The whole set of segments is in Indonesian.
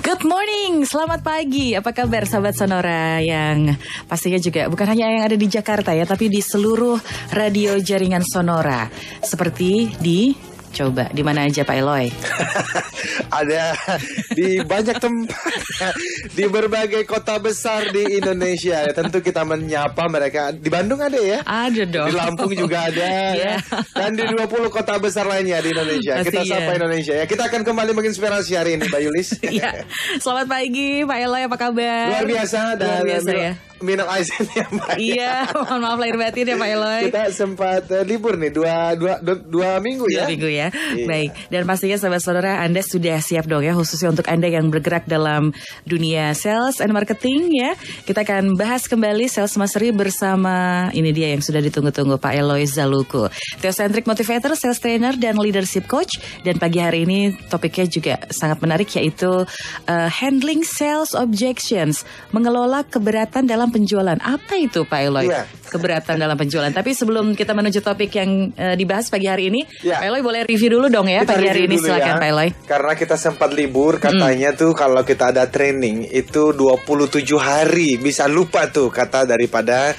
Good morning, selamat pagi. Apa kabar sahabat Sonora yang pastinya juga bukan hanya yang ada di Jakarta ya, tapi di seluruh radio jaringan Sonora. Seperti coba di mana aja Pak Eloy? Ada di banyak tempat, di berbagai kota besar di Indonesia. Tentu kita menyapa mereka. Di Bandung ada ya? Ada dong. Di Lampung juga ada ya. Dan di 20 kota besar lainnya di Indonesia. Kita sapa Indonesia ya. Kita akan kembali menginspirasi hari ini, Mbak Yulis. Iya. Selamat pagi Pak Eloy, apa kabar? Luar biasa. Luar biasa ya. Minal aizin ya Mbak. Iya, mohon maaf lahir batin ya Pak Eloy. Kita sempat libur nih dua minggu ya. 2 minggu ya. Iya. Baik. Dan pastinya sahabat Sonora, Anda sudah siap dong ya, khususnya untuk Anda yang bergerak dalam dunia sales and marketing ya. Kita akan bahas kembali Sales Mastery bersama ini dia yang sudah ditunggu-tunggu, Pak Eloy Zaluku, Theocentric Motivator, Sales Trainer dan Leadership Coach. Dan pagi hari ini topiknya juga sangat menarik, yaitu handling sales objections, mengelola keberatan dalam penjualan. Apa itu Pak Eloy? Iya. Keberatan dalam penjualan. Tapi sebelum kita menuju topik yang dibahas pagi hari ini, Iya. Pak Eloy boleh review dulu dong ya Kita pagi hari ini, review dulu silakan ya. Pak Eloy. Karena kita sempat libur, katanya tuh kalau kita ada training itu 27 hari bisa lupa tuh, kata daripada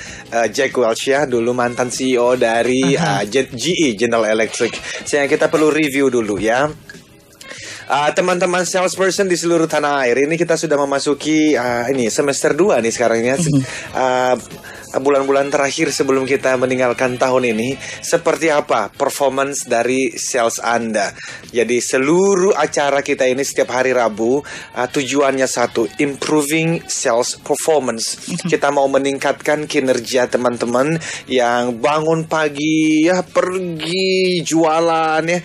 Jack Welch ya, dulu mantan CEO dari GE, General Electric. Sehingga kita perlu review dulu ya. Teman-teman salesperson di seluruh tanah air, ini kita sudah memasuki ini semester 2 nih sekarang ya. Bulan-bulan terakhir sebelum kita meninggalkan tahun ini, seperti apa performance dari sales Anda? Jadi seluruh acara kita ini setiap hari Rabu tujuannya satu, improving sales performance. Kita mau meningkatkan kinerja teman-teman yang bangun pagi ya, pergi jualan ya,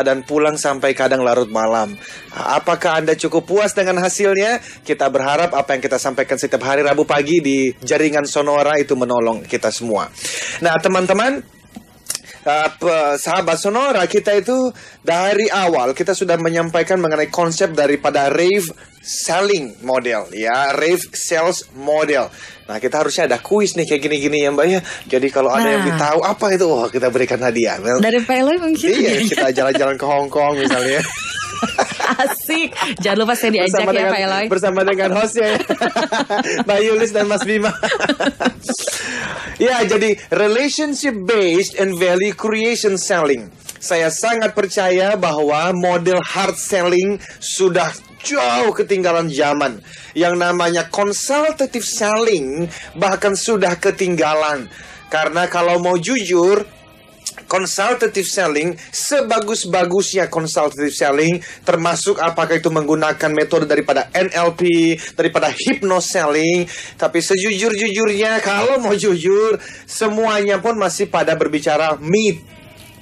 dan pulang sampai kadang larut malam. Apakah Anda cukup puas dengan hasilnya? Kita berharap apa yang kita sampaikan setiap hari Rabu pagi di jaringan Sonora itu menolong kita semua. Nah teman-teman, sahabat Sonora, kita itu dari awal kita sudah menyampaikan mengenai konsep daripada Rave Selling Model ya, Rave Sales Model. Nah kita harusnya ada kuis nih kayak gini-gini ya Mbak ya. Jadi kalau ada yang tahu apa itu, kita berikan hadiah. Dari Pak Eloy mungkin. Iya, kita jalan-jalan ke Hong Kong misalnya. Asik. Jangan lupa saya diajak ya Pak Eloy. Bersama dengan hostnya Mbak Yulis dan Mas Bima. Ya, jadi relationship based and value creation selling. Saya sangat percaya bahwa model hard selling sudah jauh ketinggalan zaman. Yang namanya consultative selling bahkan sudah ketinggalan. Karena kalau mau jujur, consultative selling, sebagus-bagusnya consultative selling, termasuk apakah itu menggunakan metode daripada NLP, daripada hypnoselling, tapi sejujur-jujurnya, kalau mau jujur, semuanya pun masih pada berbicara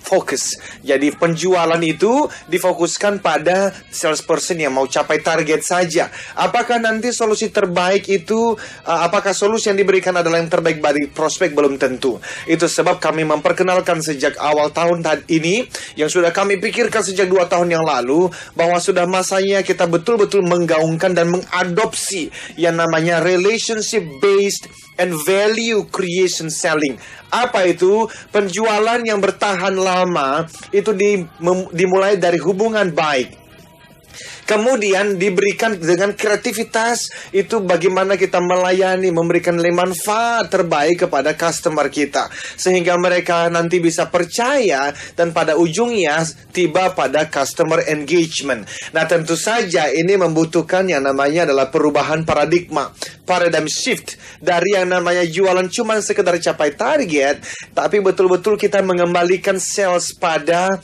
focus. Jadi penjualan itu difokuskan pada salesperson yang mau capai target saja. Apakah nanti solusi terbaik itu, apakah solusi yang diberikan adalah yang terbaik bagi prospek? Belum tentu. Itu sebab kami memperkenalkan sejak awal tahun ini, yang sudah kami pikirkan sejak 2 tahun yang lalu, bahwa sudah masanya kita betul-betul menggaungkan dan mengadopsi yang namanya relationship based and value creation selling. Apa itu? Penjualan yang bertahan lama itu dimulai dari hubungan baik. Kemudian diberikan dengan kreativitas, itu bagaimana kita melayani, memberikan manfaat terbaik kepada customer kita, sehingga mereka nanti bisa percaya dan pada ujungnya tiba pada customer engagement. Nah tentu saja ini membutuhkan yang namanya adalah perubahan paradigm shift dari yang namanya jualan cuma sekedar capai target, tapi betul-betul kita mengembalikan sales pada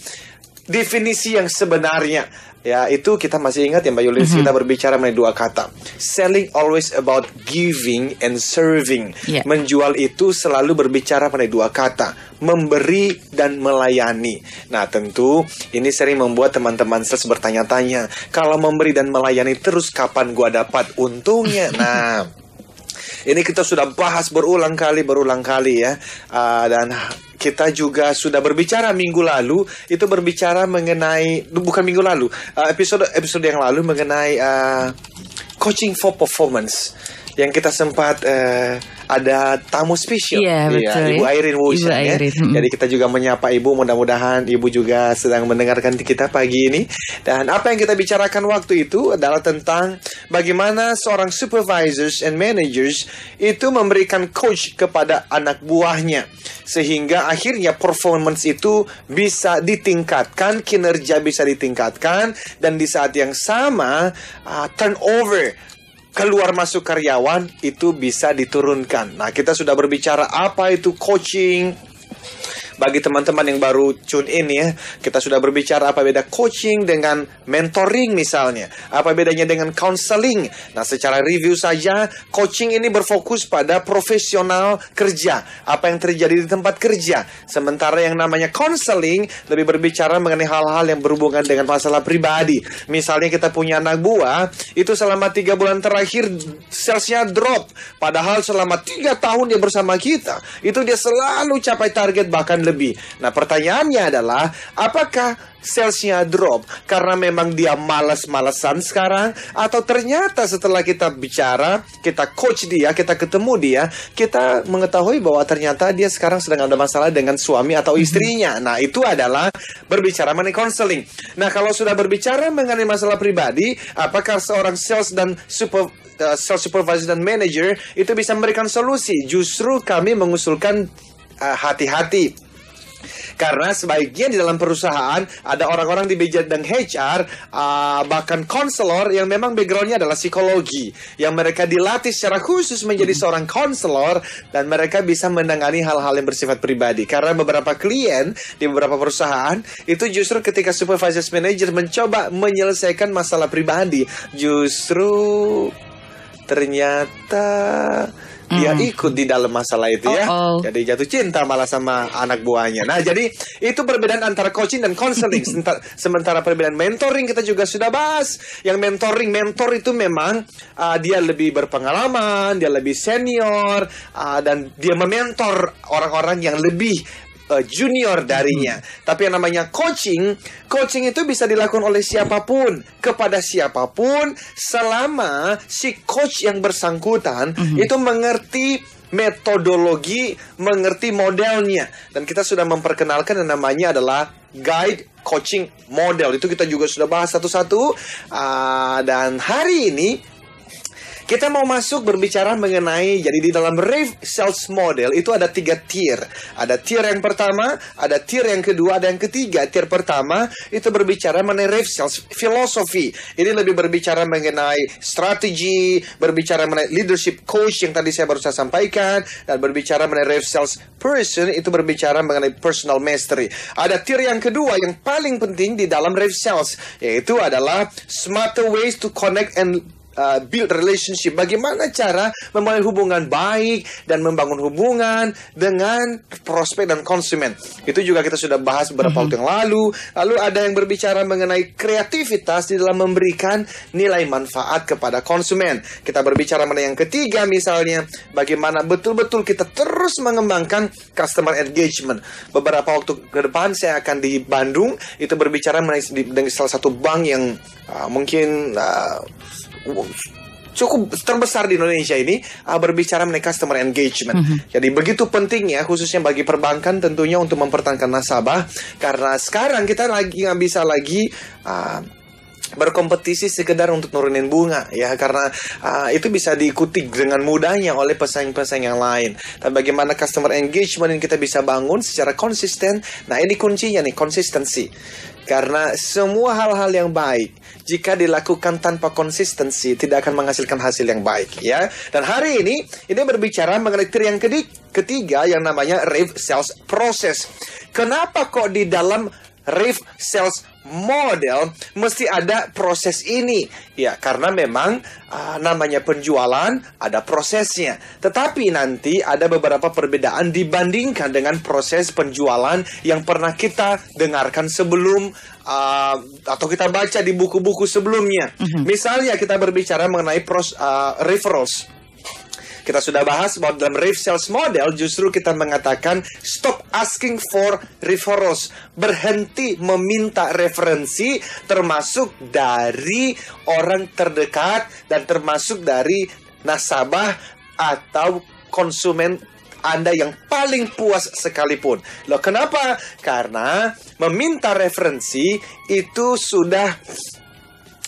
definisi yang sebenarnya. Ya, itu kita masih ingat ya Mbak Yulis, kita berbicara mengenai 2 kata. Selling always about giving and serving. Menjual itu selalu berbicara mengenai 2 kata, memberi dan melayani. Nah, tentu ini sering membuat teman-teman sales bertanya-tanya, kalau memberi dan melayani terus kapan gua dapat untungnya? Nah, ini kita sudah bahas berulang kali ya, dan kita juga sudah berbicara minggu lalu, itu berbicara mengenai, bukan minggu lalu, episode yang lalu mengenai coaching for performance. yang kita sempat ada tamu spesial. Iya, betul, Ibu Irene Wushan, ya. Jadi kita juga menyapa Ibu, mudah-mudahan Ibu juga sedang mendengarkan kita pagi ini. Dan apa yang kita bicarakan waktu itu adalah tentang bagaimana seorang supervisors and managers itu memberikan coach kepada anak buahnya, sehingga akhirnya performance itu bisa ditingkatkan, kinerja bisa ditingkatkan, dan di saat yang sama turnover keluar masuk karyawan itu bisa diturunkan. Nah, kita sudah berbicara apa itu coaching. Bagi teman-teman yang baru tune in ya, kita sudah berbicara apa beda coaching dengan mentoring misalnya. Apa bedanya dengan counseling. Nah, secara review saja, coaching ini berfokus pada profesional kerja. Apa yang terjadi di tempat kerja. Sementara yang namanya counseling lebih berbicara mengenai hal-hal yang berhubungan dengan masalah pribadi. Misalnya kita punya anak buah, itu selama 3 bulan terakhir salesnya drop. Padahal selama 3 tahun dia bersama kita, itu dia selalu capai target bahkan lebih. Nah, pertanyaannya adalah, apakah salesnya drop karena memang dia malas-malesan sekarang, atau ternyata setelah kita bicara, kita coach dia, kita ketemu dia, kita mengetahui bahwa ternyata dia sekarang sedang ada masalah dengan suami atau istrinya. Nah, itu adalah berbicara mengenai counseling. Nah, kalau sudah berbicara mengenai masalah pribadi, apakah seorang sales dan sales supervisor dan manager itu bisa memberikan solusi? Justru kami mengusulkan hati-hati. Karena sebaiknya di dalam perusahaan ada orang-orang di bidang HR, bahkan konselor yang memang backgroundnya adalah psikologi, yang mereka dilatih secara khusus menjadi seorang konselor, dan mereka bisa menangani hal-hal yang bersifat pribadi. Karena beberapa klien di beberapa perusahaan itu justru ketika supervisors manager mencoba menyelesaikan masalah pribadi, justru ternyata dia ikut di dalam masalah itu ya. Jadi jatuh cinta malah sama anak buahnya. Nah, jadi itu perbedaan antara coaching dan counseling. Sementara perbedaan mentoring kita juga sudah bahas. Yang mentor itu memang dia lebih berpengalaman, dia lebih senior, dan dia mementor orang-orang yang lebih junior darinya. Tapi yang namanya coaching itu bisa dilakukan oleh siapapun, kepada siapapun, selama si coach yang bersangkutan itu mengerti metodologi, mengerti modelnya. Dan kita sudah memperkenalkan yang namanya adalah guide coaching model. Itu kita juga sudah bahas satu-satu. Dan hari ini kita mau masuk berbicara mengenai, jadi di dalam Rave Sales Model itu ada 3 tier. Ada tier yang pertama, ada tier yang kedua, ada yang ketiga. Tier pertama itu berbicara mengenai Rave Sales Philosophy. Ini lebih berbicara mengenai strategi, berbicara mengenai leadership coach yang tadi saya baru sampaikan, dan berbicara mengenai Rave Sales Person itu berbicara mengenai personal mastery. Ada tier yang kedua yang paling penting di dalam Rave Sales, yaitu adalah smarter ways to connect and build relationship. Bagaimana cara membangun hubungan baik dan membangun hubungan dengan prospek dan konsumen. Itu juga kita sudah bahas beberapa waktu yang lalu. Lalu ada yang berbicara mengenai kreativitas di dalam memberikan nilai manfaat kepada konsumen. Kita berbicara mengenai yang ketiga, misalnya bagaimana betul-betul kita terus mengembangkan customer engagement. Beberapa waktu ke depan saya akan di Bandung, itu berbicara mengenai dengan salah satu bank yang mungkin cukup terbesar di Indonesia ini, berbicara mengenai customer engagement. Jadi begitu pentingnya, khususnya bagi perbankan tentunya untuk mempertahankan nasabah, karena sekarang kita nggak bisa lagi berkompetisi sekedar untuk nurunin bunga ya, karena itu bisa diikuti dengan mudahnya oleh pesaing-pesaing yang lain. Dan bagaimana customer engagement yang kita bisa bangun secara konsisten. Nah, ini kuncinya nih, konsistensi. Karena semua hal-hal yang baik jika dilakukan tanpa konsistensi tidak akan menghasilkan hasil yang baik ya. Dan hari ini berbicara mengenai tier yang ketiga yang namanya Rave Sales Process. Kenapa kok di dalam Rave Sales Model mesti ada proses ini? Ya, karena memang namanya penjualan ada prosesnya. Tetapi nanti ada beberapa perbedaan dibandingkan dengan proses penjualan yang pernah kita dengarkan sebelum atau kita baca di buku-buku sebelumnya. Misalnya kita berbicara mengenai referrals. Kita sudah bahas bahwa dalam Rave Sales Model justru kita mengatakan stop asking for referrals. Berhenti meminta referensi, termasuk dari orang terdekat dan termasuk dari nasabah atau konsumen Anda yang paling puas sekalipun. Loh, kenapa? Karena meminta referensi itu sudah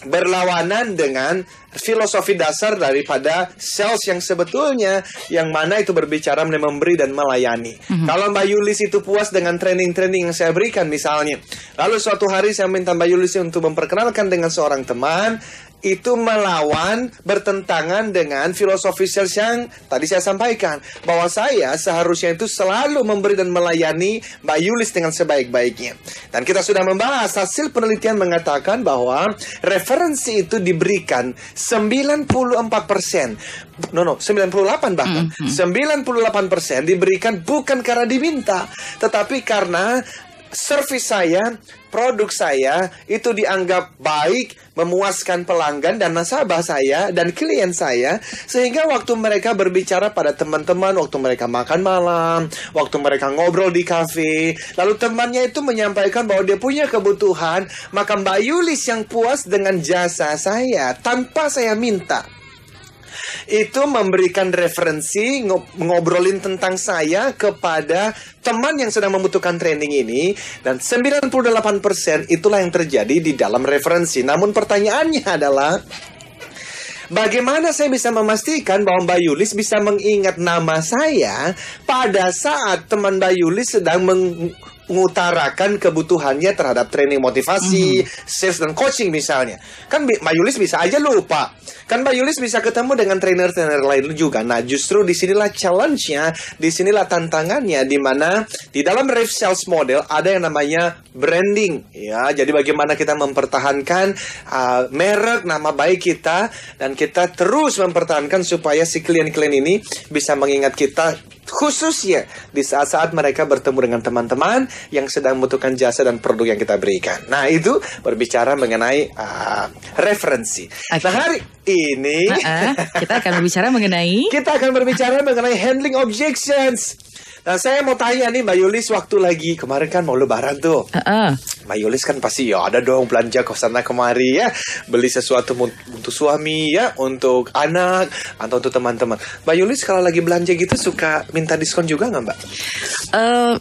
berlawanan dengan filosofi dasar daripada sales yang sebetulnya, yang mana itu berbicara memberi dan melayani. Kalau Mbak Yulis itu puas dengan training-training yang saya berikan misalnya, lalu suatu hari saya minta Mbak Yulis untuk memperkenalkan dengan seorang teman, itu melawan, bertentangan dengan filosofi sales yang tadi saya sampaikan, bahwa saya seharusnya itu selalu memberi dan melayani Mbak Yulis dengan sebaik-baiknya. Dan kita sudah membahas, hasil penelitian mengatakan bahwa referensi itu diberikan 98%. 98 bahkan. 98% diberikan bukan karena diminta, tetapi karena servis saya, produk saya itu dianggap baik, memuaskan pelanggan dan nasabah saya dan klien saya, sehingga waktu mereka berbicara pada teman-teman, waktu mereka makan malam, waktu mereka ngobrol di kafe, lalu temannya itu menyampaikan bahwa dia punya kebutuhan, maka Mbak Yulis yang puas dengan jasa saya tanpa saya minta, itu memberikan referensi, ngobrolin tentang saya kepada teman yang sedang membutuhkan training ini. Dan 98% itulah yang terjadi di dalam referensi. Namun pertanyaannya adalah, bagaimana saya bisa memastikan bahwa Mbak Yulis bisa mengingat nama saya pada saat teman Mbak Yulis sedang mengutarakan kebutuhannya terhadap training motivasi, sales dan coaching misalnya. Kan Mbak Yulis bisa aja lupa. Kan Mbak Yulis bisa ketemu dengan trainer-trainer lain juga. Nah, justru disinilah challenge-nya, disinilah tantangannya, di mana di dalam ref sales model ada yang namanya branding. Ya, jadi bagaimana kita mempertahankan merek, nama baik kita, dan kita terus mempertahankan supaya si klien-klien ini bisa mengingat kita, khususnya di saat-saat mereka bertemu dengan teman-teman yang sedang membutuhkan jasa dan produk yang kita berikan. Nah, itu berbicara mengenai referensi. Okay. Nah, hari ini kita akan berbicara mengenai handling objections. Nah, saya mau tanya nih Mbak Yulis, waktu lagi kemarin kan mau lebaran tuh. Mbak Yulis kan pasti ya ada dong belanja ke sana kemari ya, beli sesuatu untuk suami ya, untuk anak atau untuk teman-teman. Mbak Yulis kalau lagi belanja gitu suka minta diskon juga nggak Mbak?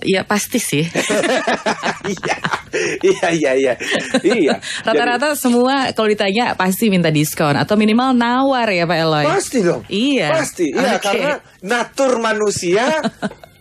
Ya pasti sih. Iya. Rata-rata semua kalau ditanya pasti minta diskon atau minimal nawar ya Pak Eloy. Pasti dong. Iya. Pasti. Iya, karena natur manusia.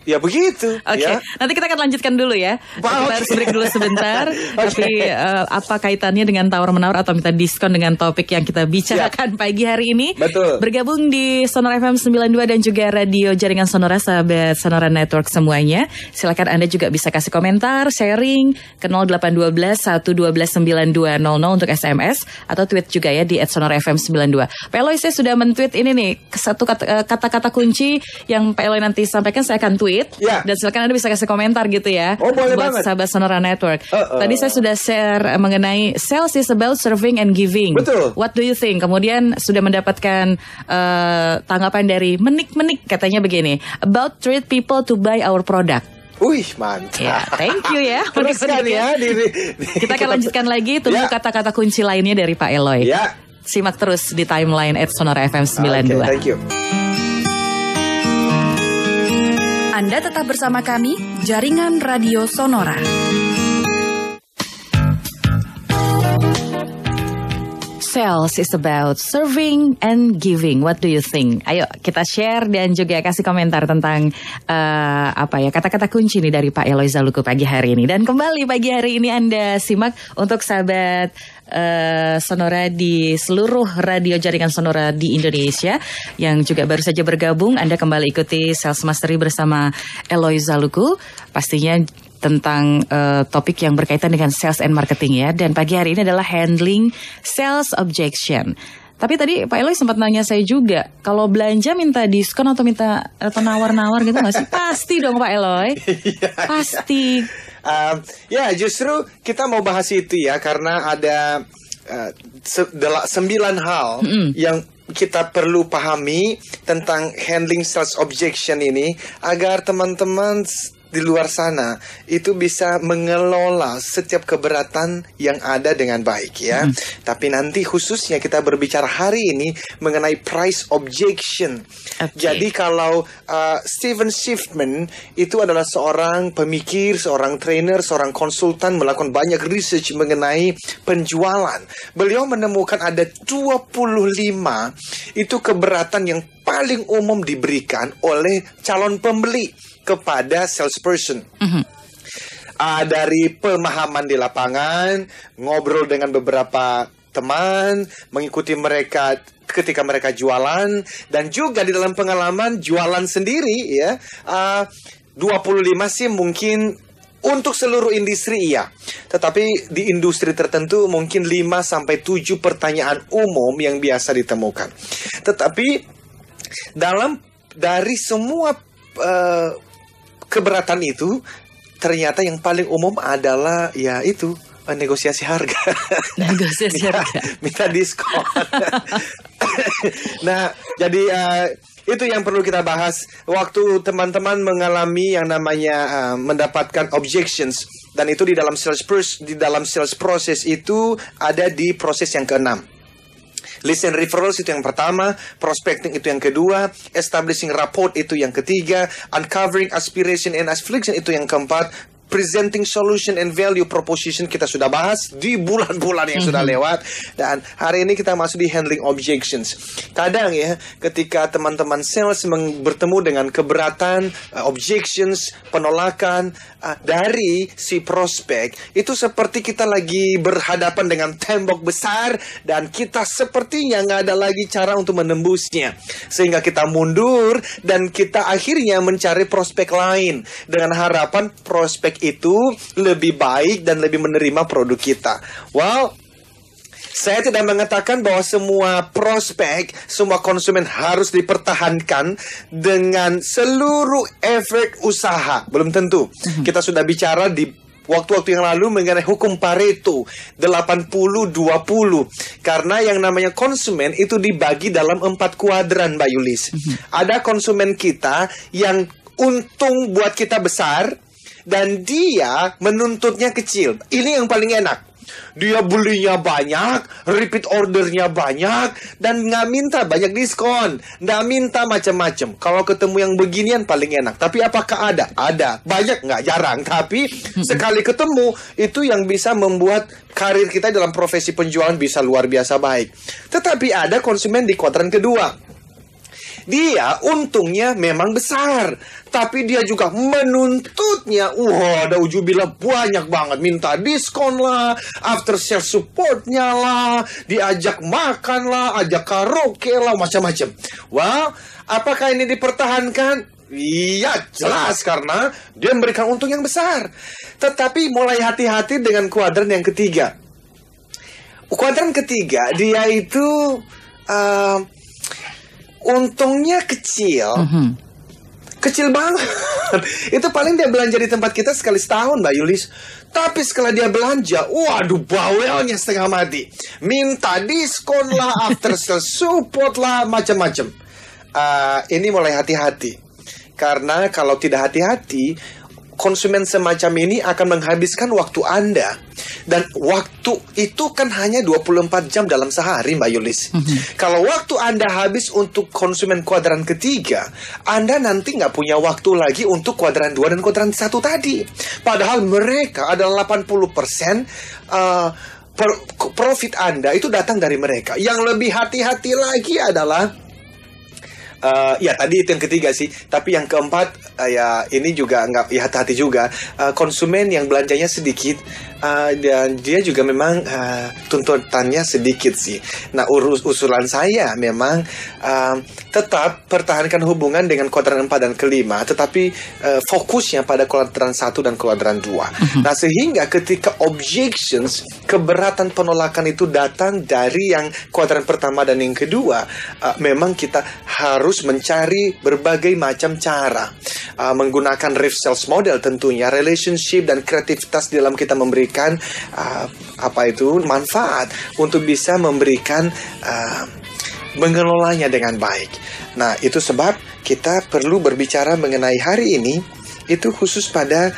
Ya begitu. Oke, ya. Nanti kita akan lanjutkan dulu ya. Kita harus break dulu sebentar. Tapi apa kaitannya dengan tawar-menawar atau minta diskon dengan topik yang kita bicarakan pagi hari ini? Betul. Bergabung di Sonora FM 92 dan juga radio jaringan Sonora, sahabat Sonora Network semuanya. Silakan Anda juga bisa kasih komentar, sharing ke 0812 112 9200 untuk SMS atau tweet juga ya di @sonorafm92. Pak Eloy, saya sudah men-tweet ini nih, satu kata-kata kunci yang Pak Eloy nanti sampaikan saya akan tweet. Dan silakan Anda bisa kasih komentar gitu ya. Oh, boleh buat banget. sahabat Sonora Network. Tadi saya sudah share mengenai sales is about serving and giving. Betul. What do you think? Kemudian sudah mendapatkan tanggapan dari Menik katanya begini, about treat people to buy our product. Wih, mantap. Ya, thank you ya. Teruskan ya. Kita akan lanjutkan lagi. Tunggu kata-kata kunci lainnya dari Pak Eloy. Ya. Simak terus di timeline @Sonora FM 92. Okay, thank you. Anda tetap bersama kami, Jaringan Radio Sonora. Sales is about serving and giving. What do you think? Ayo kita share dan juga kasih komentar tentang kata-kata kunci nih dari Pak Eloy Zaluku pagi hari ini. Dan kembali pagi hari ini Anda simak untuk sahabat Sonora di seluruh radio jaringan Sonora di Indonesia yang juga baru saja bergabung. Anda kembali ikuti Sales Mastery bersama Eloy Zaluku. Pastinya tentang topik yang berkaitan dengan sales and marketing ya. Dan pagi hari ini adalah handling sales objection. Tapi tadi Pak Eloy sempat nanya saya juga, kalau belanja minta diskon atau nawar-nawar gitu nggak sih? Pasti dong Pak Eloy. Pasti. Ya, justru kita mau bahas itu ya, karena ada 9 hal yang kita perlu pahami tentang handling sales objection ini, agar teman-teman di luar sana itu bisa mengelola setiap keberatan yang ada dengan baik ya. Tapi nanti khususnya kita berbicara hari ini mengenai price objection. Jadi kalau Steven Schiffman itu adalah seorang pemikir, seorang trainer, seorang konsultan, melakukan banyak research mengenai penjualan. Beliau menemukan ada 25 itu keberatan yang paling umum diberikan oleh calon pembeli kepada salesperson. Dari pemahaman di lapangan, ngobrol dengan beberapa teman, mengikuti mereka ketika mereka jualan, dan juga di dalam pengalaman jualan sendiri ya. 25 sih mungkin untuk seluruh industri iya. Tetapi di industri tertentu mungkin 5-7 pertanyaan umum yang biasa ditemukan. Tetapi dari semua keberatan itu, ternyata yang paling umum adalah ya itu negosiasi harga. Negosiasi harga. Minta diskon. Nah, jadi itu yang perlu kita bahas waktu teman-teman mengalami yang namanya mendapatkan objections, dan itu di dalam sales process itu ada di proses yang ke-6. Listen referrals itu yang pertama, prospecting itu yang kedua, establishing rapport itu yang ketiga, uncovering aspiration and affliction itu yang keempat, presenting solution and value proposition kita sudah bahas di bulan-bulan yang sudah lewat, dan hari ini kita masuk di handling objections. Kadang ya, ketika teman-teman sales bertemu dengan keberatan, objections, penolakan dari si prospek, itu seperti kita lagi berhadapan dengan tembok besar dan kita sepertinya nggak ada lagi cara untuk menembusnya, sehingga kita mundur dan kita akhirnya mencari prospek lain dengan harapan prospek itu lebih baik dan lebih menerima produk kita. Well, saya tidak mengatakan bahwa semua prospek, semua konsumen harus dipertahankan dengan seluruh efek usaha. Belum tentu. Kita sudah bicara di waktu-waktu yang lalu mengenai hukum Pareto 80-20. Karena yang namanya konsumen itu dibagi dalam 4 kuadran, Mbak Yulis. Ada konsumen kita yang untung buat kita besar, dan dia menuntutnya kecil. Ini yang paling enak. Dia belinya banyak, repeat ordernya banyak, dan nggak minta banyak diskon, nggak minta macam-macam. Kalau ketemu yang beginian paling enak. Tapi apakah ada? Ada. Banyak nggak? Jarang. Tapi sekali ketemu, itu yang bisa membuat karir kita dalam profesi penjualan bisa luar biasa baik. Tetapi ada konsumen di kuadran kedua. Dia untungnya memang besar, tapi dia juga menuntutnya, ada ujubillah banyak banget. Minta diskon lah, after sales supportnya lah, diajak makan lah, ajak karaoke lah, macam-macam. Wow, apakah ini dipertahankan? Iya, jelas, karena dia memberikan untung yang besar. Tetapi mulai hati-hati dengan kuadran yang ketiga. Kuadran ketiga, dia itu untungnya kecil. Kecil banget. Itu paling dia belanja di tempat kita sekali setahun, Mbak Yulis. Tapi setelah dia belanja, waduh, bawelnya setengah mati. Minta diskon lah, after sales support lah, macam-macam. Ini mulai hati-hati. Karena kalau tidak hati-hati, konsumen semacam ini akan menghabiskan waktu Anda. Dan waktu itu kan hanya 24 jam dalam sehari, Mbak Yulis. Kalau waktu Anda habis untuk konsumen kuadran ketiga, Anda nanti nggak punya waktu lagi untuk kuadran 2 dan kuadran 1 tadi. Padahal mereka adalah 80% profit Anda itu datang dari mereka. Yang lebih hati-hati lagi adalah ya tadi itu yang ketiga sih. Tapi yang keempat, ya ini juga nggak, ya hati-hati juga. Konsumen yang belanjanya sedikit, dan dia juga memang tuntutannya sedikit sih. Nah, usulan saya memang tetap pertahankan hubungan dengan kuadran 4 dan kelima, tetapi fokusnya pada kuadran 1 dan kuadran 2. Nah, sehingga ketika objections, keberatan penolakan itu datang dari yang kuadran pertama dan yang kedua, memang kita harus mencari berbagai macam cara, menggunakan riff sales model tentunya, relationship dan kreativitas dalam kita memberikan manfaat untuk bisa memberikan mengelolanya dengan baik. Nah, itu sebab kita perlu berbicara mengenai hari ini itu khusus pada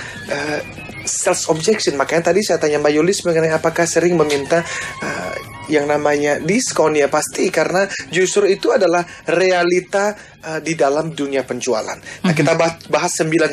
sales objection. Makanya tadi saya tanya Mbak Yulis mengenai apakah sering meminta yang namanya diskon. Ya pasti, karena justru itu adalah realita di dalam dunia penjualan. Nah, kita bahas 9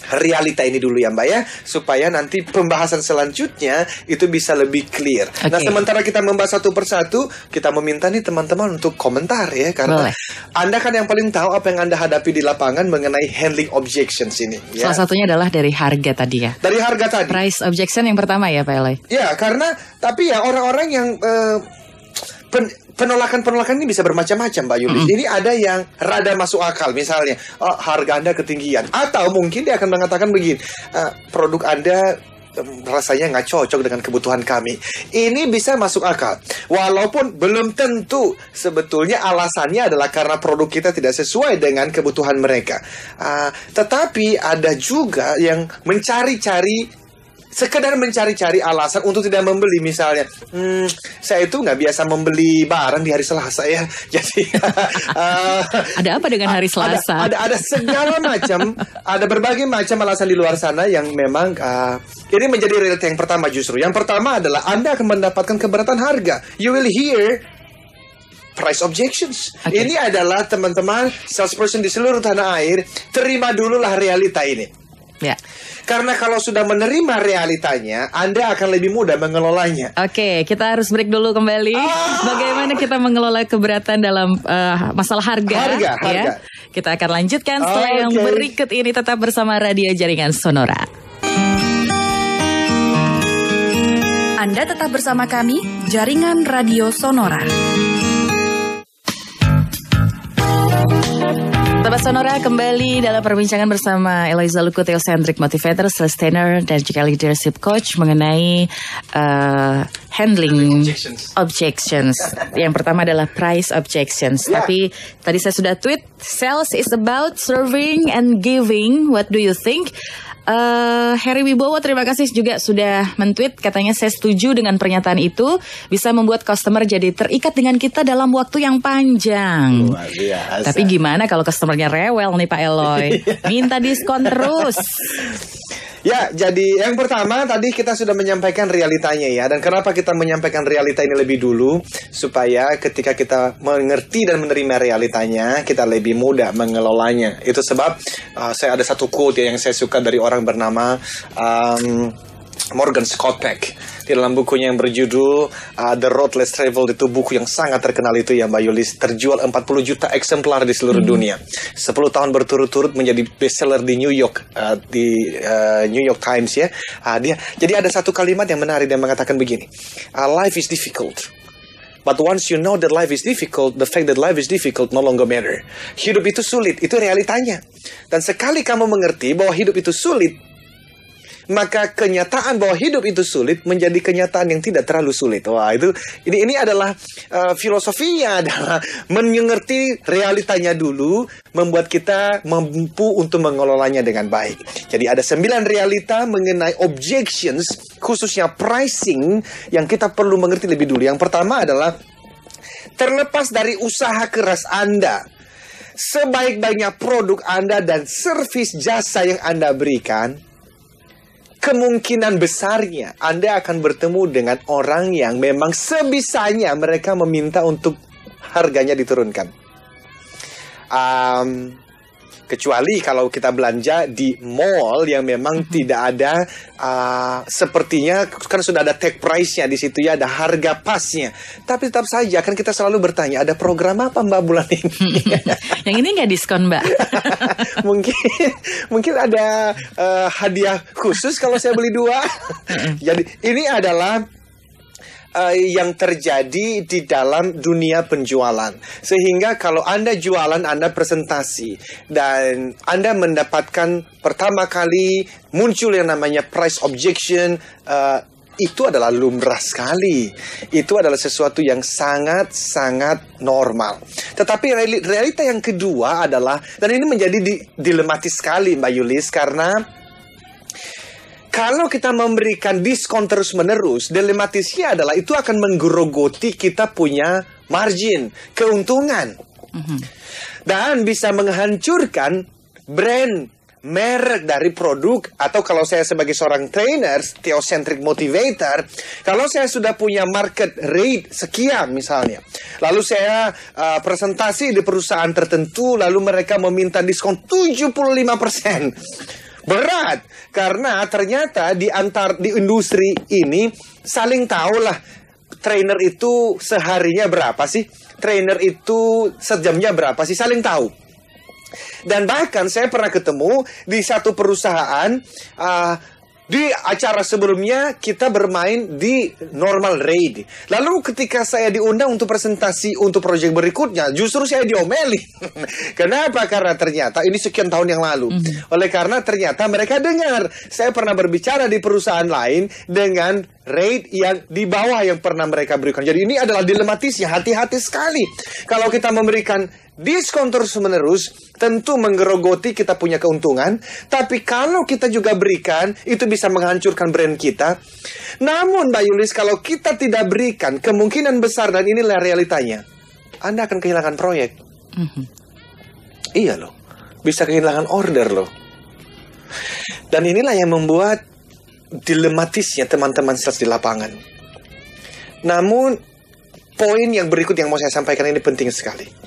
realita ini dulu ya Mbak ya, supaya nanti pembahasan selanjutnya itu bisa lebih clear. Nah, sementara kita membahas satu persatu, kita meminta nih teman-teman untuk komentar ya, karena Anda kan yang paling tahu apa yang Anda hadapi di lapangan mengenai handling objections ini ya. Salah satunya adalah dari harga tadi ya. Dari harga tadi. Price objection yang pertama ya Pak Eloy. Ya, karena tapi ya orang-orang yang penolakan ini bisa bermacam-macam Mbak Yulis. Ini ada yang rada masuk akal, misalnya harga Anda ketinggian, atau mungkin dia akan mengatakan begini, produk Anda rasanya nggak cocok dengan kebutuhan kami. Ini bisa masuk akal, walaupun belum tentu sebetulnya alasannya adalah karena produk kita tidak sesuai dengan kebutuhan mereka. Tetapi ada juga yang sekedar mencari-cari alasan untuk tidak membeli. Misalnya, saya itu nggak biasa membeli barang di hari Selasa ya. Jadi ada apa dengan hari Selasa? Ada segala macam, ada berbagai macam alasan di luar sana yang memang ini menjadi realita yang pertama justru. Yang pertama adalah Anda akan mendapatkan keberatan harga. You will hear price objections. Ini adalah teman-teman salesperson di seluruh tanah air, terima dululah realita ini. Ya. Karena kalau sudah menerima realitanya, Anda akan lebih mudah mengelolanya. Oke, kita harus break dulu kembali. Bagaimana kita mengelola keberatan dalam masalah harga. Ya? Kita akan lanjutkan setelah yang berikut ini. Tetap bersama Radio Jaringan Sonora. Anda tetap bersama kami, Jaringan Radio Sonora. Sobat Sonora, kembali dalam perbincangan bersama Eloisa Luku, Theocentric Motivator, Sustainer, dan juga Leadership Coach mengenai handling objections. Yang pertama adalah price objections. Tapi tadi saya sudah tweet, sales is about serving and giving. What do you think? Heri Wibowo terima kasih juga sudah men-tweet, katanya saya setuju dengan pernyataan itu, bisa membuat customer jadi terikat dengan kita dalam waktu yang panjang. Tapi gimana kalau customernya rewel nih Pak Eloy, minta diskon terus. Ya, jadi yang pertama tadi kita sudah menyampaikan realitanya ya. Dan kenapa kita menyampaikan realita ini lebih dulu? Supaya ketika kita mengerti dan menerima realitanya, kita lebih mudah mengelolanya. Itu sebab saya ada satu quote ya yang saya suka dari orang bernama Morgan Scott Peck. Di dalam bukunya yang berjudul The Road Less Traveled, itu buku yang sangat terkenal itu ya Mbak Yulis. Terjual 40 juta eksemplar di seluruh dunia. 10 tahun berturut-turut menjadi bestseller di New York, di New York Times ya. Jadi ada satu kalimat yang menarik yang mengatakan begini, life is difficult. But once you know that life is difficult, the fact that life is difficult no longer matter. Hidup itu sulit, itu realitanya. Dan sekali kamu mengerti bahwa hidup itu sulit, maka kenyataan bahwa hidup itu sulit menjadi kenyataan yang tidak terlalu sulit. Wah, ini adalah filosofinya adalah mengerti realitanya dulu, membuat kita mampu untuk mengelolanya dengan baik. Jadi ada 9 realita mengenai objections, khususnya pricing, yang kita perlu mengerti lebih dulu. Yang pertama adalah, terlepas dari usaha keras Anda, sebaik-baiknya produk Anda dan servis jasa yang Anda berikan, kemungkinan besarnya Anda akan bertemu dengan orang yang memang sebisanya mereka meminta untuk harganya diturunkan. Kecuali kalau kita belanja di mall yang memang tidak ada, sepertinya kan sudah ada tag price-nya di situ ya, ada harga pasnya. Tapi tetap saja kan kita selalu bertanya, ada program apa Mbak bulan ini? Yang ini nggak diskon Mbak? mungkin ada hadiah khusus kalau saya beli 2. Jadi ini adalah yang terjadi di dalam dunia penjualan. Sehingga kalau Anda jualan, Anda presentasi, dan Anda mendapatkan pertama kali muncul yang namanya price objection, itu adalah lumrah sekali. Itu adalah sesuatu yang sangat-sangat normal. Tetapi realita yang kedua adalah, dan ini menjadi dilematis sekali Mbak Yulis, karena kalau kita memberikan diskon terus-menerus, dilematisnya adalah itu akan menggerogoti kita punya margin, keuntungan. Dan bisa menghancurkan brand, merek dari produk, atau kalau saya sebagai seorang trainer, theocentric motivator, kalau saya sudah punya market rate sekian misalnya, lalu saya presentasi di perusahaan tertentu, lalu mereka meminta diskon 75%. Berat, karena ternyata di industri ini saling tahu lah, trainer itu seharinya berapa sih, trainer itu sejamnya berapa sih, saling tahu. Dan bahkan saya pernah ketemu di satu perusahaan, di acara sebelumnya kita bermain di normal rate. Lalu ketika saya diundang untuk presentasi untuk proyek berikutnya, justru saya diomeli. Kenapa? Karena ternyata ini sekian tahun yang lalu. Oleh karena ternyata mereka dengar saya pernah berbicara di perusahaan lain dengan rate yang di bawah yang pernah mereka berikan. Jadi ini adalah dilematisnya, hati-hati sekali. Kalau kita memberikan diskon terus-menerus, tentu menggerogoti kita punya keuntungan. Tapi kalau kita juga berikan, itu bisa menghancurkan brand kita. Namun Mbak Yulis, kalau kita tidak berikan, kemungkinan besar, dan inilah realitanya, Anda akan kehilangan proyek. Iya loh, bisa kehilangan order loh. Dan inilah yang membuat dilematisnya teman-teman sales di lapangan. Namun, poin yang berikut yang mau saya sampaikan ini penting sekali.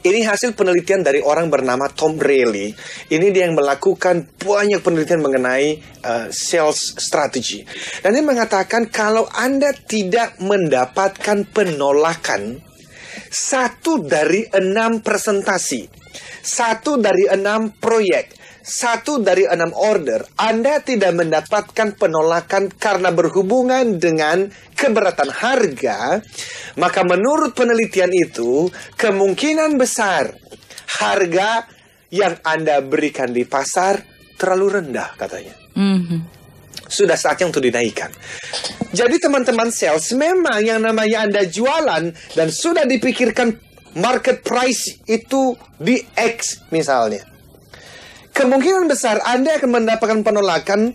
Ini hasil penelitian dari orang bernama Tom Reilly. Ini dia yang melakukan banyak penelitian mengenai sales strategy. Dan dia mengatakan kalau Anda tidak mendapatkan penolakan 1 dari 6 presentasi, 1 dari 6 proyek, 1 dari 6 order, Anda tidak mendapatkan penolakan karena berhubungan dengan keberatan harga, maka menurut penelitian itu, kemungkinan besar harga yang Anda berikan di pasar terlalu rendah katanya. Sudah saatnya untuk dinaikkan. Jadi teman-teman sales, memang yang namanya Anda jualan dan sudah dipikirkan market price itu di X misalnya, kemungkinan besar Anda akan mendapatkan penolakan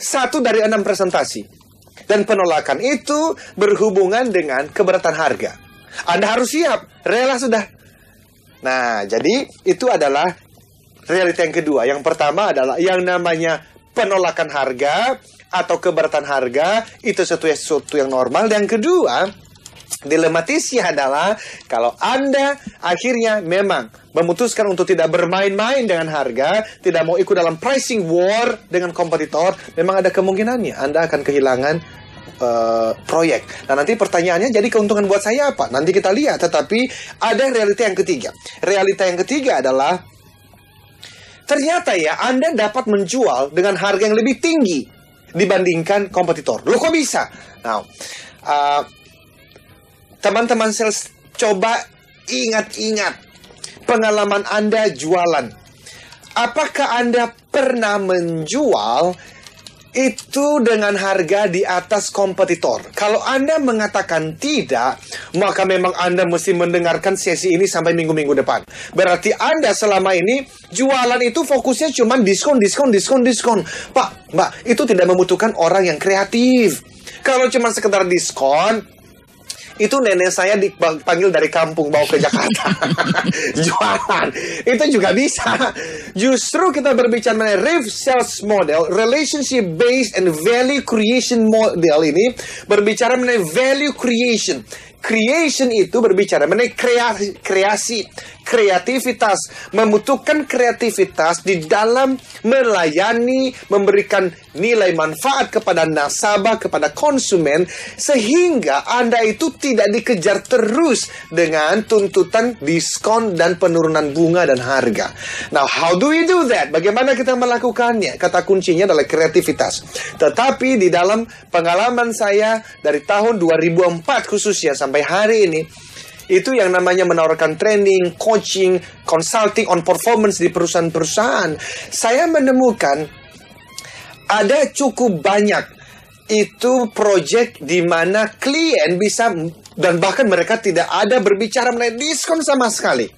1 dari 6 presentasi. Dan penolakan itu berhubungan dengan keberatan harga. Anda harus siap, rela sudah. Nah, jadi itu adalah realita yang kedua. Yang pertama adalah yang namanya penolakan harga atau keberatan harga, itu sesuatu yang normal. Dan yang kedua, dilematisnya adalah kalau Anda akhirnya memang memutuskan untuk tidak bermain-main dengan harga, tidak mau ikut dalam pricing war dengan kompetitor, memang ada kemungkinannya Anda akan kehilangan proyek. Nah, nanti pertanyaannya, jadi keuntungan buat saya apa? Nanti kita lihat. Tetapi ada realita yang ketiga. Realita yang ketiga adalah ternyata ya Anda dapat menjual dengan harga yang lebih tinggi dibandingkan kompetitor. Loh, kok bisa? Nah, teman-teman sales, coba ingat-ingat pengalaman Anda jualan. Apakah Anda pernah menjual itu dengan harga di atas kompetitor? Kalau Anda mengatakan tidak, maka memang Anda mesti mendengarkan sesi ini sampai minggu-minggu depan. Berarti Anda selama ini jualan itu fokusnya cuma diskon. Pak, Mbak, itu tidak membutuhkan orang yang kreatif. Kalau cuma sekedar diskon, itu nenek saya dipanggil dari kampung bawa ke Jakarta. Jualan. Itu juga bisa. Justru kita berbicara mengenai RIF sales model, relationship based and value creation model ini berbicara mengenai value creation. Creation itu berbicara mengenai kreasi, kreativitas, membutuhkan kreativitas di dalam melayani, memberikan nilai manfaat kepada nasabah, kepada konsumen, sehingga Anda itu tidak dikejar terus dengan tuntutan diskon dan penurunan bunga dan harga. Now, how do we do that? Bagaimana kita melakukannya? Kata kuncinya adalah kreativitas. Tetapi di dalam pengalaman saya dari tahun 2004 khususnya sampai hari ini, itu yang namanya menawarkan training, coaching, consulting on performance di perusahaan-perusahaan, saya menemukan ada cukup banyak itu project di mana klien bisa, dan bahkan mereka tidak ada berbicara mengenai diskon sama sekali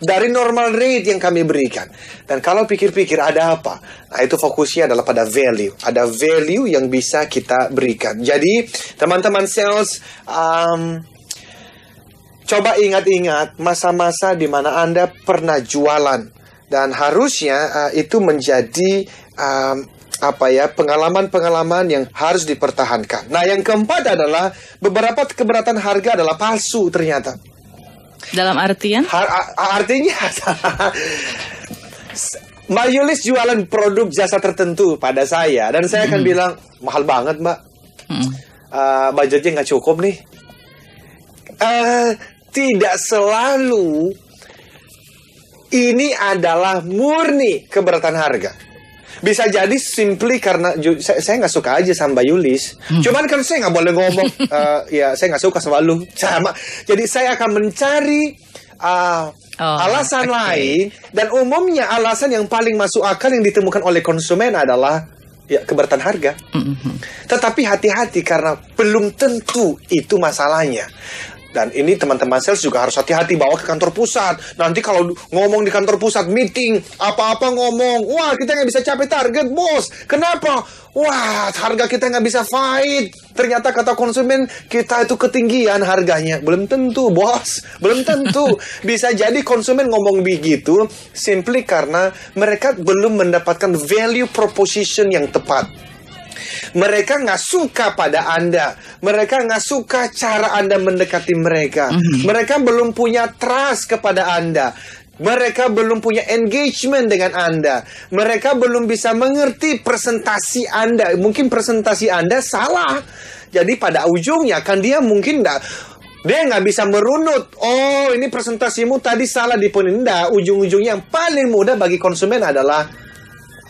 dari normal rate yang kami berikan. Dan kalau pikir-pikir ada apa? Nah, itu fokusnya adalah pada value. Ada value yang bisa kita berikan. Jadi teman-teman sales, coba ingat-ingat masa-masa di mana Anda pernah jualan Dan harusnya itu menjadi pengalaman-pengalaman yang harus dipertahankan. Nah, yang keempat adalah beberapa keberatan harga adalah palsu ternyata. Dalam artian? Artinya Mbak Yulis jualan produk jasa tertentu pada saya, dan saya akan bilang, mahal banget Mbak, budgetnya nggak cukup nih. Tidak selalu ini adalah murni keberatan harga. Bisa jadi simply karena saya nggak suka aja sama Mbak Yulis. Cuman kan saya nggak boleh ngomong, ya saya nggak suka sama lu. Sama. Jadi saya akan mencari alasan lain. Dan umumnya alasan yang paling masuk akal yang ditemukan oleh konsumen adalah keberatan harga. Tetapi hati-hati karena belum tentu itu masalahnya. Dan ini teman-teman sales juga harus hati-hati bawa ke kantor pusat. Nanti kalau ngomong di kantor pusat, meeting, apa-apa ngomong, wah kita nggak bisa capai target bos. Kenapa? Wah harga kita nggak bisa fight. Ternyata kata konsumen kita itu ketinggian harganya. Belum tentu bos, belum tentu. Bisa jadi konsumen ngomong begitu simply karena mereka belum mendapatkan value proposition yang tepat. Mereka nggak suka pada Anda. Mereka nggak suka cara Anda mendekati mereka. Mereka belum punya trust kepada Anda. Mereka belum punya engagement dengan Anda. Mereka belum bisa mengerti presentasi Anda. Mungkin presentasi Anda salah. Jadi pada ujungnya kan dia mungkin dia nggak bisa merunut. Oh ini presentasimu tadi salah di poin ini. Ujung-ujungnya yang paling mudah bagi konsumen adalah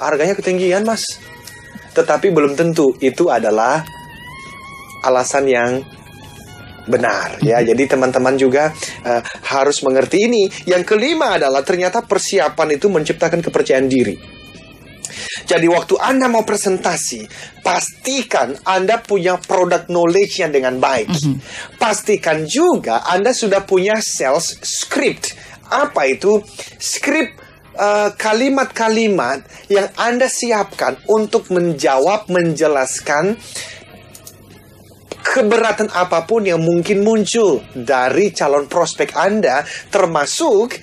harganya ketinggian mas. Tetapi belum tentu itu adalah alasan yang benar ya. Jadi teman-teman juga harus mengerti ini. Yang kelima adalah ternyata persiapan itu menciptakan kepercayaan diri. Jadi waktu Anda mau presentasi, pastikan Anda punya product knowledge-nya dengan baik. Pastikan juga Anda sudah punya sales script. Apa itu? Script kalimat-kalimat yang Anda siapkan untuk menjelaskan keberatan apapun yang mungkin muncul dari calon prospek Anda, termasuk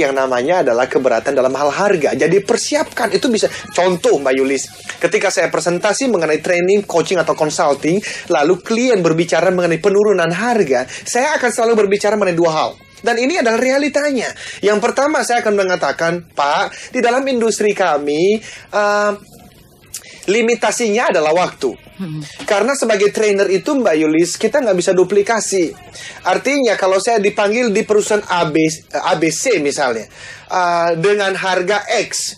yang namanya adalah keberatan dalam hal harga. Jadi persiapkan, itu bisa. Contoh Mbak Yulis, ketika saya presentasi mengenai training, coaching atau consulting, lalu klien berbicara mengenai penurunan harga, saya akan selalu berbicara mengenai dua hal. Dan ini adalah realitanya. Yang pertama saya akan mengatakan, Pak, di dalam industri kami limitasinya adalah waktu. Karena sebagai trainer itu Mbak Yulis, kita nggak bisa duplikasi. Artinya kalau saya dipanggil di perusahaan ABC misalnya, dengan harga X,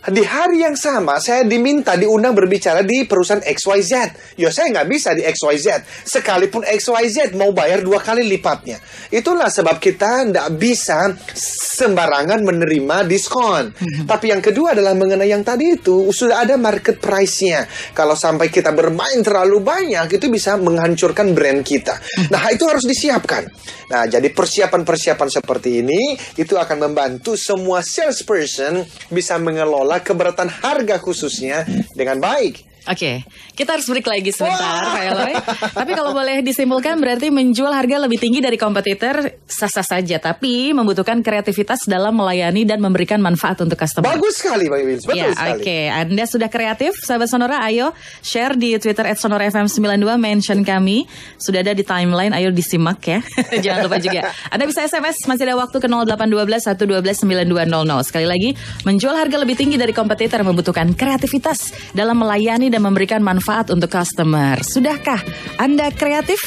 di hari yang sama saya diundang berbicara di perusahaan XYZ. Ya saya nggak bisa di XYZ. Sekalipun XYZ mau bayar 2 kali lipatnya. Itulah sebab kita nggak bisa sembarangan menerima diskon. Tapi yang kedua adalah mengenai yang tadi itu, sudah ada market price-nya. Kalau sampai kita bermain terlalu banyak, itu bisa menghancurkan brand kita. Nah itu harus disiapkan. Nah jadi persiapan-persiapan seperti ini, itu akan membantu semua salesperson bisa mengelola keberatan harga khususnya dengan baik. Oke, kita harus break lagi sebentar, Pak Eloy. Tapi kalau boleh disimpulkan, berarti menjual harga lebih tinggi dari kompetitor sah-sah saja, tapi membutuhkan kreativitas dalam melayani dan memberikan manfaat untuk customer. Bagus sekali, Pak Wills. Betul sekali. Oke, Anda sudah kreatif, sahabat Sonora. Ayo share di Twitter @sonorafm92, mention kami. Sudah ada di timeline, ayo disimak ya. Jangan lupa juga. Anda bisa SMS, masih ada waktu ke 0812 112 9200. Sekali lagi, menjual harga lebih tinggi dari kompetitor membutuhkan kreativitas dalam melayani dan memberikan manfaat untuk customer. Sudahkah Anda kreatif?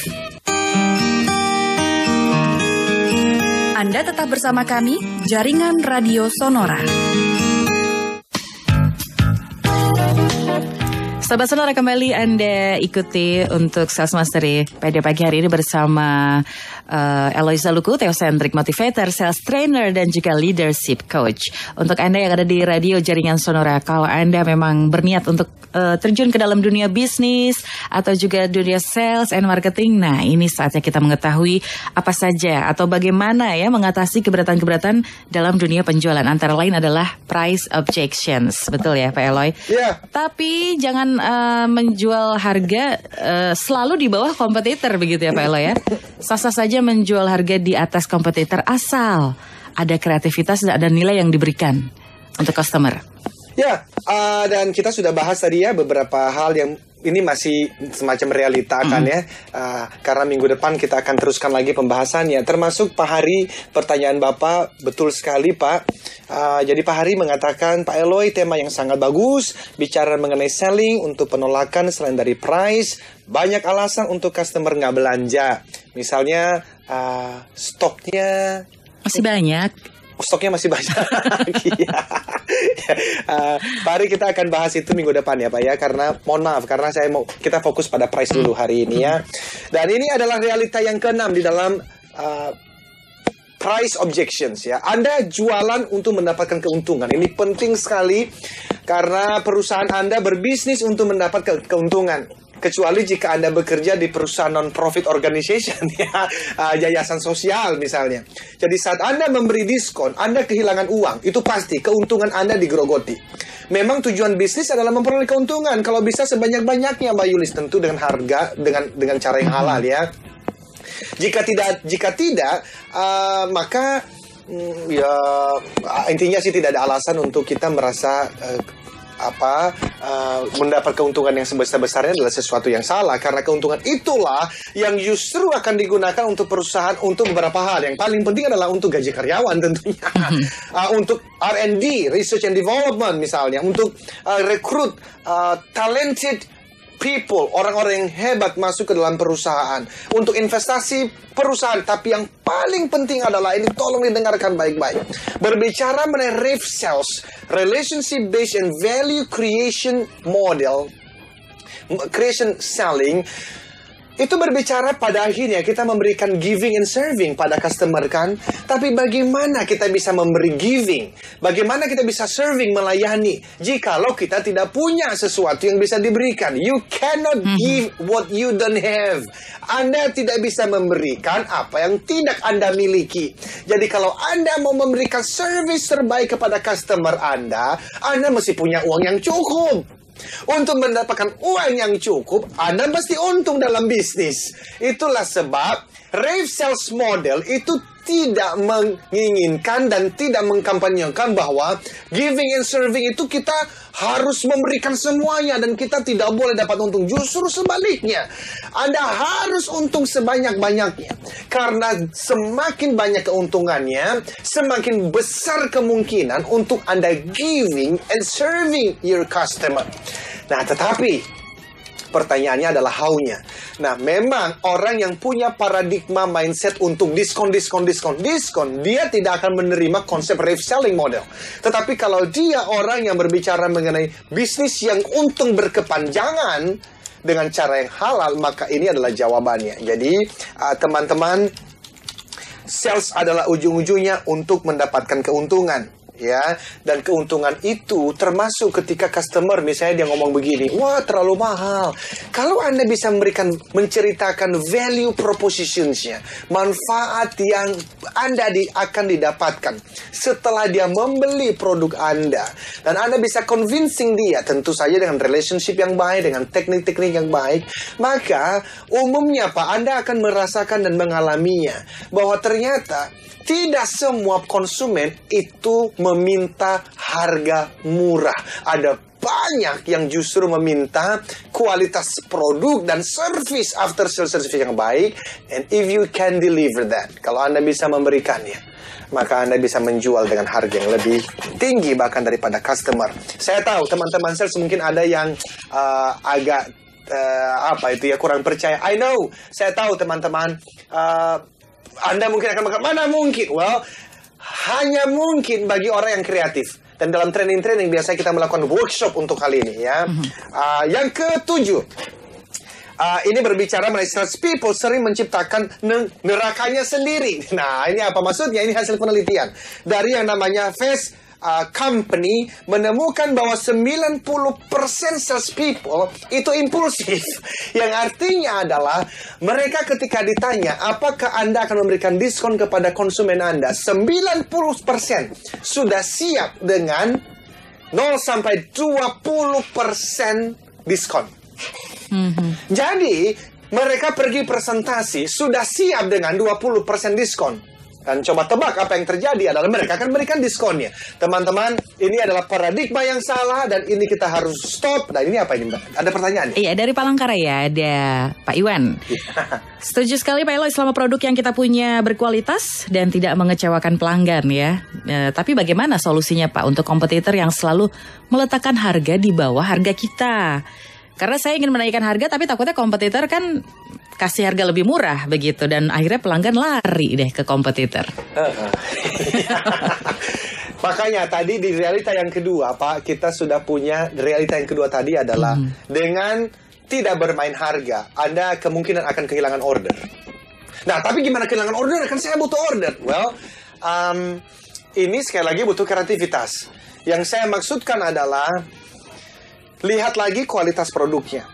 Anda tetap bersama kami, Jaringan Radio Sonora. Sahabat Sonora, kembali Anda ikuti untuk Sales Mastery pada pagi hari ini bersama Eloy Zaluku, Theocentric Motivator, Sales Trainer, dan juga Leadership Coach. Untuk Anda yang ada di radio Jaringan Sonora, kalau Anda memang berniat untuk terjun ke dalam dunia bisnis atau juga dunia sales and marketing, nah ini saatnya kita mengetahui apa saja atau bagaimana ya mengatasi keberatan-keberatan dalam dunia penjualan. Antara lain adalah price objections. Betul ya Pak Eloy? Iya. Tapi jangan menjual harga selalu di bawah kompetitor begitu ya Pak Eloy ya. Sah-sah saja menjual harga di atas kompetitor asal ada kreativitas dan ada nilai yang diberikan untuk customer. Ya, dan kita sudah bahas tadi ya beberapa hal yang ini masih semacam realita kan ya. Karena minggu depan kita akan teruskan lagi pembahasannya. Termasuk Pak Hari, pertanyaan Bapak betul sekali Pak. Jadi Pak Hari mengatakan, Pak Eloy, tema yang sangat bagus. Bicara mengenai selling untuk penolakan selain dari price. Banyak alasan untuk customer nggak belanja. Misalnya stoknya Masih banyak. Stoknya masih banyak. Pak Hari, kita akan bahas itu minggu depan ya Pak ya. Karena mohon maaf, karena kita fokus pada price dulu hari ini ya. Dan ini adalah realita yang keenam di dalam price objections ya. Anda jualan untuk mendapatkan keuntungan. Ini penting sekali karena perusahaan Anda berbisnis untuk mendapatkan keuntungan. Kecuali jika Anda bekerja di perusahaan non-profit organization ya, yayasan sosial misalnya. Jadi saat Anda memberi diskon, Anda kehilangan uang. Itu pasti, keuntungan Anda digerogoti. Memang tujuan bisnis adalah memperoleh keuntungan. Kalau bisa sebanyak-banyaknya Mbak Yulis, tentu dengan harga, dengan cara yang halal ya. Jika tidak, maka ya intinya sih tidak ada alasan untuk kita merasa mendapat keuntungan yang sebesar-besarnya adalah sesuatu yang salah. Karena keuntungan itulah yang justru akan digunakan untuk perusahaan untuk beberapa hal. Yang paling penting adalah untuk gaji karyawan tentunya. Untuk R&D, Research and Development misalnya. Untuk rekrut talented people, orang-orang yang hebat masuk ke dalam perusahaan. Untuk investasi perusahaan. Tapi yang paling penting adalah, ini tolong didengarkan baik-baik. Berbicara mengenai RAVE sales, relationship based and value creation model, creation selling, itu berbicara pada akhirnya kita memberikan giving and serving pada customer kan. Tapi bagaimana kita bisa memberi giving? Bagaimana kita bisa serving, melayani? Jikalau kita tidak punya sesuatu yang bisa diberikan. You cannot give what you don't have. Anda tidak bisa memberikan apa yang tidak Anda miliki. Jadi kalau Anda mau memberikan service terbaik kepada customer Anda mesti punya uang yang cukup. Untuk mendapatkan uang yang cukup, Anda mesti untung dalam bisnis. Itulah sebab RAVE sales model itu tidak menginginkan dan tidak mengkampanyekan bahwa giving and serving itu kita harus memberikan semuanya dan kita tidak boleh dapat untung. Justru sebaliknya, Anda harus untung sebanyak-banyaknya. Karena semakin banyak keuntungannya, semakin besar kemungkinan untuk Anda giving and serving your customer. Nah, tetapi pertanyaannya adalah how-nya. Nah, memang orang yang punya paradigma mindset untuk diskon, dia tidak akan menerima konsep RAVE selling model. Tetapi kalau dia orang yang berbicara mengenai bisnis yang untung berkepanjangan dengan cara yang halal, maka ini adalah jawabannya. Jadi, teman-teman, sales adalah ujung-ujungnya untuk mendapatkan keuntungan. Ya, dan keuntungan itu termasuk ketika customer misalnya dia ngomong begini, wah terlalu mahal. Kalau Anda bisa menceritakan value propositions-nya, manfaat yang Anda akan didapatkan setelah dia membeli produk Anda, dan Anda bisa convincing dia, tentu saja dengan relationship yang baik, dengan teknik-teknik yang baik, maka umumnya Pak, Anda akan merasakan dan mengalaminya bahwa ternyata tidak semua konsumen itu meminta harga murah. Ada banyak yang justru meminta kualitas produk dan service, after sales service yang baik. And if you can deliver that, kalau Anda bisa memberikannya, maka Anda bisa menjual dengan harga yang lebih tinggi bahkan daripada customer. Saya tahu teman-teman sales mungkin ada yang agak kurang percaya. I know, saya tahu teman-teman. Anda mungkin akan berkata, mana mungkin? Well, hanya mungkin bagi orang yang kreatif. Dan dalam training-training biasanya kita melakukan workshop untuk hal ini ya. Yang ketujuh, ini berbicara mengenai sales people sering menciptakan nerakanya sendiri. Nah, ini apa maksudnya? Ini hasil penelitian dari yang namanya Fast Company menemukan bahwa 90% sales people itu impulsif. Yang artinya adalah mereka ketika ditanya apakah Anda akan memberikan diskon kepada konsumen Anda, 90% sudah siap dengan 0-20% diskon. Jadi mereka pergi presentasi sudah siap dengan 20% diskon. Dan coba tebak apa yang terjadi adalah mereka akan berikan diskonnya. Teman-teman, ini adalah paradigma yang salah dan ini kita harus stop. Dan ini apa ini Mbak? Ada pertanyaan? Iya, dari Palangkaraya ada Pak Iwan. Setuju sekali Pak Eloy, selama produk yang kita punya berkualitas dan tidak mengecewakan pelanggan ya. Tapi bagaimana solusinya Pak untuk kompetitor yang selalu meletakkan harga di bawah harga kita? Karena saya ingin menaikkan harga tapi takutnya kompetitor kan kasih harga lebih murah begitu dan akhirnya pelanggan lari deh ke kompetitor. Makanya tadi di realita yang kedua Pak, kita sudah punya realita yang kedua tadi adalah dengan tidak bermain harga, Anda kemungkinan akan kehilangan order. Nah, tapi gimana kehilangan order? Kan saya butuh order. Well, ini sekali lagi butuh kreativitas. Yang saya maksudkan adalah lihat lagi kualitas produknya.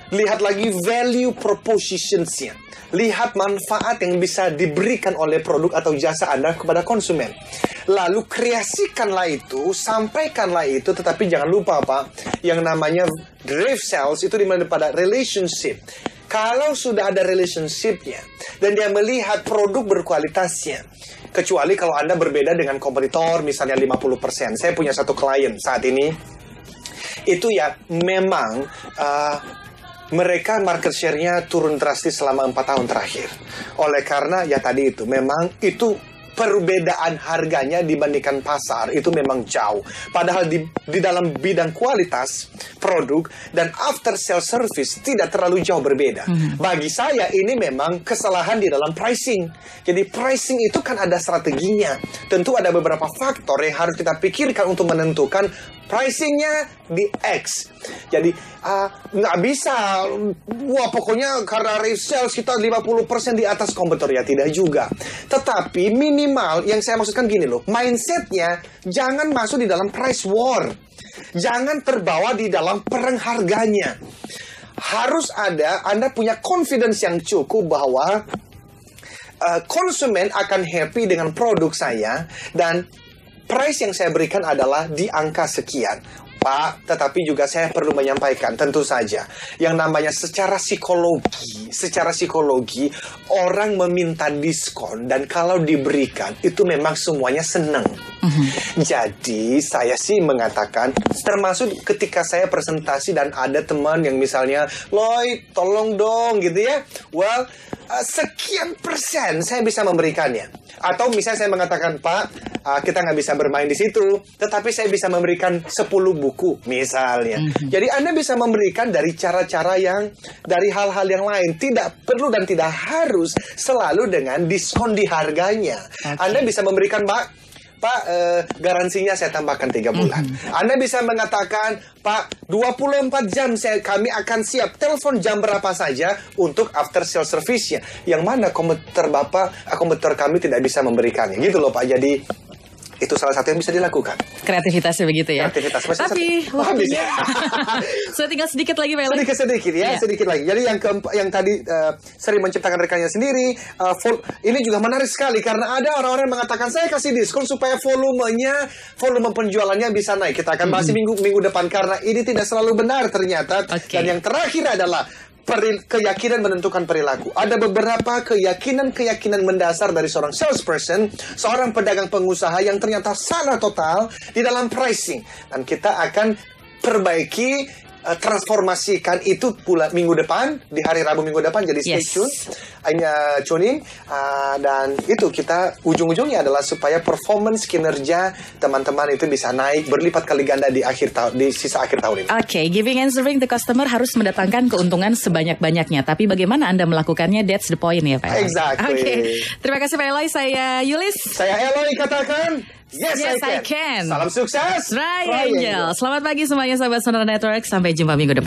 Lihat lagi value propositions-nya. Lihat manfaat yang bisa diberikan oleh produk atau jasa Anda kepada konsumen. Lalu kreasikanlah itu, sampaikanlah itu, tetapi jangan lupa Pak, yang namanya drive sales itu dimana pada relationship. Kalau sudah ada relationship-nya dan dia melihat produk berkualitasnya, kecuali kalau Anda berbeda dengan kompetitor misalnya 50%. Saya punya satu klien saat ini, itu ya memang mereka market share-nya turun drastis selama 4 tahun terakhir. Oleh karena ya tadi itu, memang itu perbedaan harganya dibandingkan pasar itu memang jauh. Padahal di dalam bidang kualitas produk dan after sales service tidak terlalu jauh berbeda. Bagi saya ini memang kesalahan di dalam pricing. Jadi pricing itu kan ada strateginya. Tentu ada beberapa faktor yang harus kita pikirkan untuk menentukan pricingnya di X. Jadi nggak bisa, wah pokoknya karena resales kita 50% di atas kompetitor, ya tidak juga. Tetapi minimal yang saya maksudkan gini loh, mindsetnya jangan masuk di dalam price war. Jangan terbawa di dalam perang harganya. Harus ada, Anda punya confidence yang cukup bahwa konsumen akan happy dengan produk saya dan price yang saya berikan adalah di angka sekian. Pak, tetapi juga saya perlu menyampaikan, tentu saja, yang namanya secara psikologi, orang meminta diskon, dan kalau diberikan, itu memang semuanya senang. Jadi, saya sih mengatakan, termasuk ketika saya presentasi dan ada teman yang misalnya, Lloyd, tolong dong, gitu ya. Well, sekian persen saya bisa memberikannya. Atau misalnya saya mengatakan, Pak, kita nggak bisa bermain di situ, tetapi saya bisa memberikan 10 buku, misalnya. Jadi Anda bisa memberikan dari cara-cara yang, dari hal-hal yang lain. Tidak perlu dan tidak harus selalu dengan diskon di harganya. Anda bisa memberikan, Pak, garansinya saya tambahkan 3 bulan. Anda bisa mengatakan, Pak, 24 jam kami akan siap telepon jam berapa saja untuk after sales service-nya. Yang mana kompetitor kami tidak bisa memberikannya. Gitu loh Pak. Jadi itu salah satu yang bisa dilakukan. Kreativitasnya begitu ya. Kreativitas. Tapi waktunya sudah tinggal sedikit lagi Pak Eloy. Sedikit ya, sedikit lagi. Jadi yang tadi sering menciptakan rekannya sendiri, ini juga menarik sekali karena ada orang-orang yang mengatakan saya kasih diskon supaya volume penjualannya bisa naik. Kita akan bahas minggu depan karena ini tidak selalu benar ternyata. Dan yang terakhir adalah keyakinan menentukan perilaku. Ada beberapa keyakinan mendasar dari seorang salesperson, seorang pedagang pengusaha yang ternyata salah total di dalam pricing. Dan kita akan perbaiki, transformasikan itu minggu depan, di hari Rabu minggu depan. Jadi stay tune in, dan itu kita ujung-ujungnya adalah supaya performance kinerja teman-teman itu bisa naik berlipat kali ganda di sisa akhir tahun ini. Oke, giving and serving the customer harus mendatangkan keuntungan sebanyak-banyaknya. Tapi bagaimana Anda melakukannya, that's the point ya Pak Eloy. Exactly. Oke, terima kasih Pak Eloy. Saya Yulis. Saya Eloy, katakan Yes, I can. Salam sukses. Ray Angel. Selamat pagi semuanya sahabat Sonora Network. Sampai jumpa minggu depan.